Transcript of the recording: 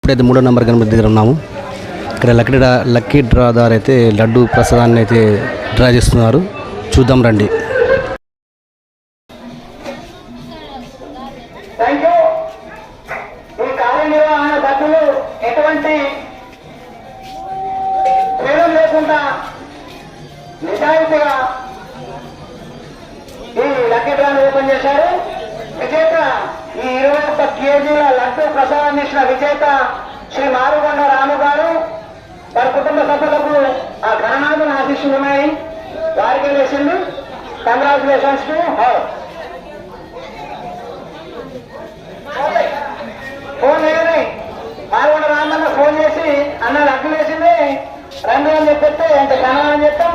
ఇప్పుడైతే 3వ నెంబర్ గణపతి దగ్గర ఉన్నాము. ఇక్కడ లక్కీ డ్రా ద్వారా అయితే లడ్డు ప్రసాదాన్ని అయితే డ్రా చేస్తున్నారు. చూద్దాం రండి. ఈ కార్యనిర్వహణ సభ్యులు ఎటువంటి భేదం లేకుండా నిజాయితీగా ఈ లక్కీ డ్రాను ఓపెన్ చేశారు. విజేత ఈ 21 కేజీల లడ్డు ప్రసాదాన్ని ఇచ్చిన విజేత శ్రీ మారుగొండ రాము గారు, వారి కుటుంబ సభ్యులకు ఆ గణనాథుల ఆశీస్సులు ఉన్నాయి. వారికి వేసింది. Congratulations to her. ఫోన్ వేయని మారుగొండ రామన్న ఫోన్ చేసి అన్న లడ్డు వేసింది రండి అని చెప్పితే ఎంత గణనాన్ని చెప్తాం.